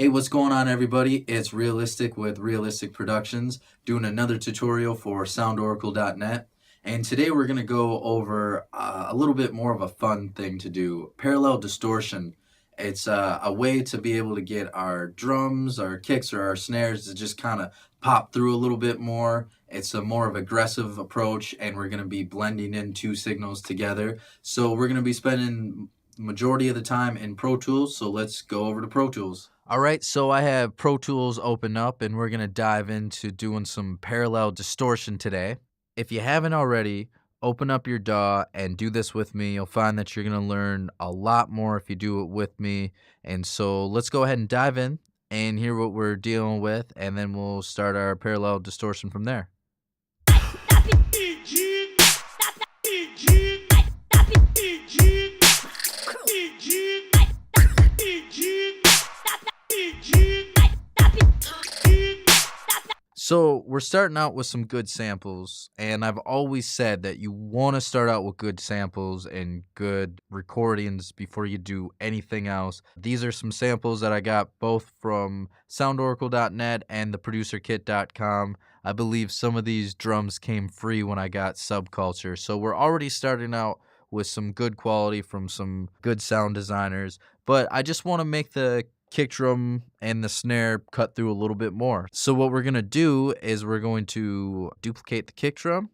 Hey, what's going on, everybody? It's Realistic with Realistic Productions, doing another tutorial for SoundOracle.net. And today we're going to go over a little bit more of a fun thing to do, parallel distortion. It's a way to be able to get our drums, our kicks, or our snares to just kind of pop through a little bit more. It's a more of aggressive approach, and we're going to be blending in two signals together. So we're going to be spending the majority of the time in Pro Tools, so let's go over to Pro Tools. All right, so I have Pro Tools open up and we're going to dive into doing some parallel distortion today. If you haven't already, open up your DAW and do this with me. You'll find that you're going to learn a lot more if you do it with me. And so let's go ahead and dive in and hear what we're dealing with, and then we'll start our parallel distortion from there. So we're starting out with some good samples, and I've always said that you want to start out with good samples and good recordings before you do anything else. These are some samples that I got both from SoundOracle.net and theproducerkit.com. I believe some of these drums came free when I got Subculture, so we're already starting out with some good quality from some good sound designers, but I just want to make the kick drum and the snare cut through a little bit more. So what we're gonna do is we're going to duplicate the kick drum,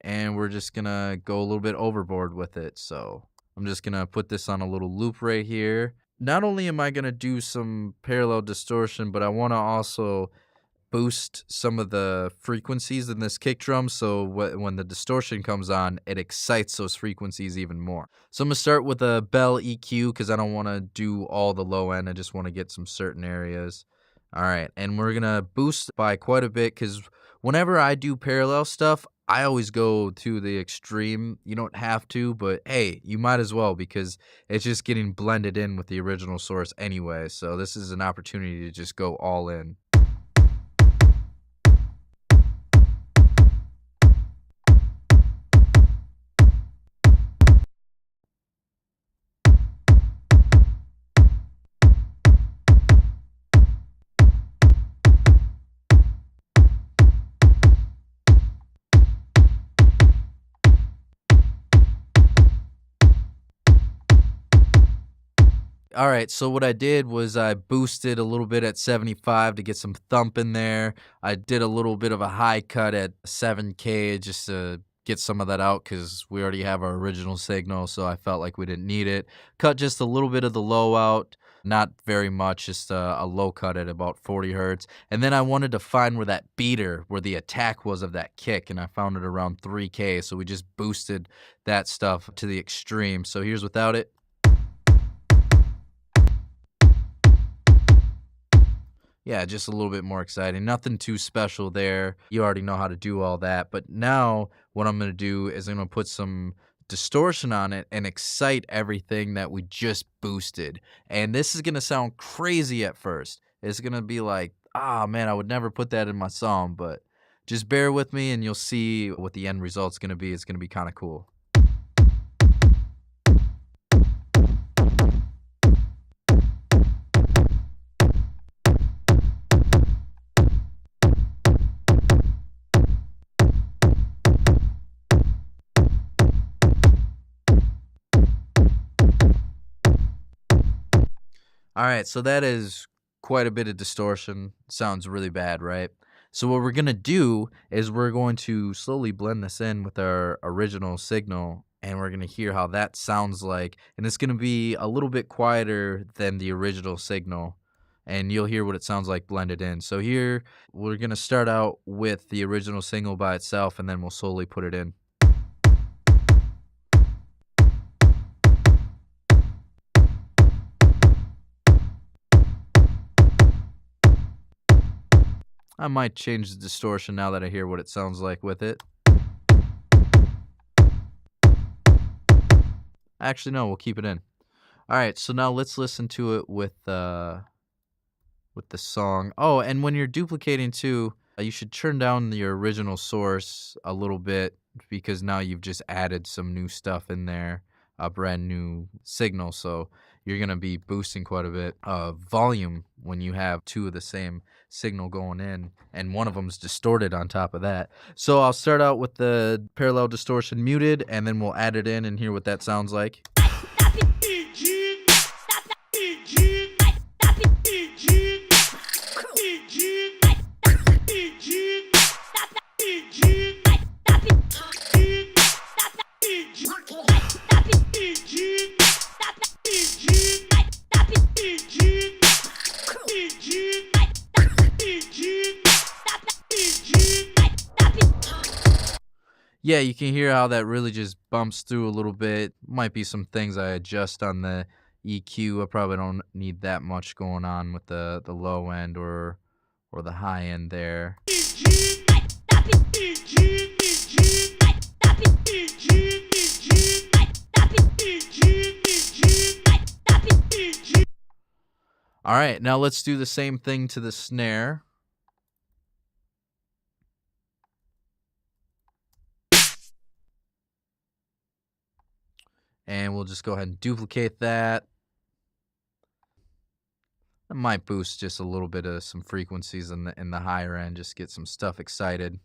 and we're just gonna go a little bit overboard with it. So I'm just gonna put this on a little loop right here. Not only am I gonna do some parallel distortion, but I want to also boost some of the frequencies in this kick drum, so when the distortion comes on, it excites those frequencies even more. So I'm going to start with a bell EQ because I don't want to do all the low end. I just want to get some certain areas. All right, and we're going to boost by quite a bit because whenever I do parallel stuff, I always go to the extreme. You don't have to, but hey, you might as well because it's just getting blended in with the original source anyway. So this is an opportunity to just go all in. All right, so what I did was I boosted a little bit at 75 to get some thump in there. I did a little bit of a high cut at 7K just to get some of that out because we already have our original signal, so I felt like we didn't need it. Cut just a little bit of the low out, not very much, just a low cut at about 40 hertz. And then I wanted to find where that beater, where the attack was of that kick, and I found it around 3K, so we just boosted that stuff to the extreme. So here's without it. Yeah, just a little bit more exciting. Nothing too special there. You already know how to do all that. But now what I'm going to do is I'm going to put some distortion on it and excite everything that we just boosted. And this is going to sound crazy at first. It's going to be like, man, I would never put that in my song. But just bear with me and you'll see what the end result's going to be. It's going to be kind of cool. All right, so that is quite a bit of distortion. Sounds really bad, right? So what we're going to do is we're going to slowly blend this in with our original signal, and we're going to hear how that sounds like. And it's going to be a little bit quieter than the original signal, and you'll hear what it sounds like blended in. So here, we're going to start out with the original signal by itself, and then we'll slowly put it in. I might change the distortion now that I hear what it sounds like with it. Actually, no, we'll keep it in. All right, so now let's listen to it with the song. Oh, and when you're duplicating too, you should turn down your original source a little bit because now you've just added some new stuff in there, a brand new signal. So you're going to be boosting quite a bit of volume when you have two of the same signal going in, and one of them's distorted on top of that. So I'll start out with the parallel distortion muted, and then we'll add it in and hear what that sounds like. Yeah, you can hear how that really just bumps through a little bit. Might be some things I adjust on the EQ. I probably don't need that much going on with the low end or the high end there. All right, now let's do the same thing to the snare. And we'll just go ahead and duplicate that. I might boost just a little bit of some frequencies in the higher end, just get some stuff excited.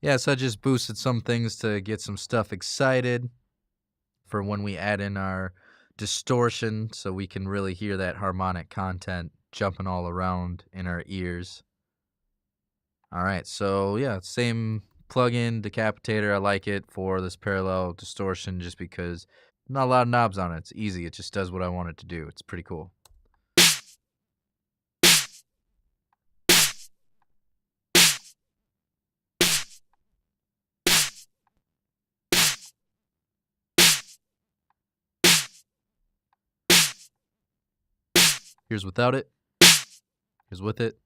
Yeah, so I just boosted some things to get some stuff excited for when we add in our distortion, so we can really hear that harmonic content jumping all around in our ears. All right, so yeah, same plugin, decapitator. I like it for this parallel distortion just because not a lot of knobs on it. It's easy. It just does what I want it to do. It's pretty cool. Here's without it. Here's with it.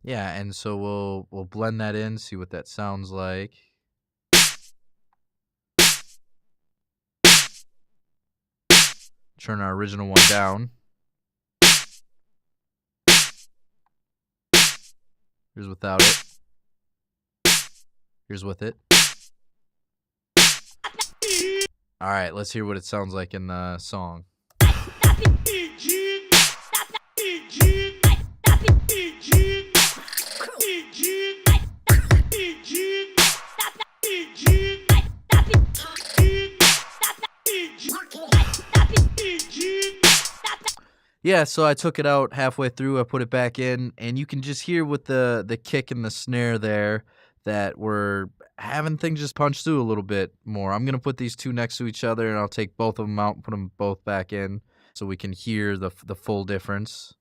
Yeah, and so we'll blend that in, see what that sounds like. Turn our original one down. Here's without it. Here's with it. All right, let's hear what it sounds like in the song. Yeah, so I took it out halfway through, I put it back in, and you can just hear with the kick and the snare there that we're having things just punch through a little bit more. I'm going to put these two next to each other, and I'll take both of them out and put them both back in so we can hear the full difference.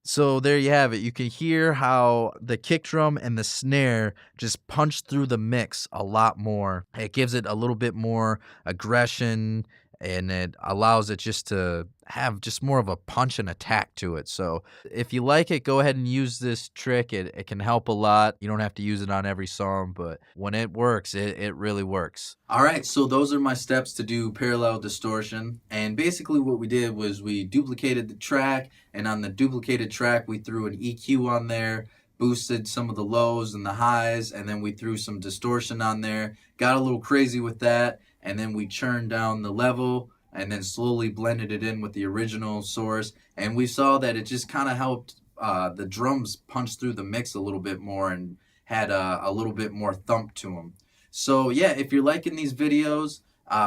So there you have it. You can hear how the kick drum and the snare just punch through the mix a lot more. It gives it a little bit more aggression, and it allows it just to have just more of a punch and attack to it. So if you like it, go ahead and use this trick. It can help a lot. You don't have to use it on every song, but when it works, it really works. All right, so those are my steps to do parallel distortion. And basically what we did was we duplicated the track, and on the duplicated track, we threw an EQ on there, boosted some of the lows and the highs, and then we threw some distortion on there, got a little crazy with that, and then we churned down the level and then slowly blended it in with the original source. And we saw that it just kind of helped the drums punch through the mix a little bit more and had a little bit more thump to them. So yeah, if you're liking these videos,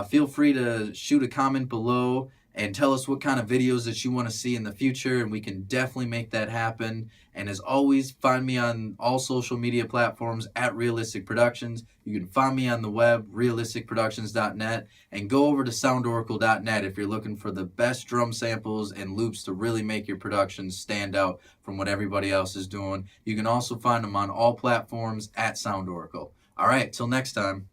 Feel free to shoot a comment below and tell us what kind of videos that you want to see in the future, and we can definitely make that happen. And as always, find me on all social media platforms at Realistic Productions. You can find me on the web, realisticproductions.net, and go over to SoundOracle.net if you're looking for the best drum samples and loops to really make your productions stand out from what everybody else is doing. You can also find them on all platforms at SoundOracle. All right, till next time.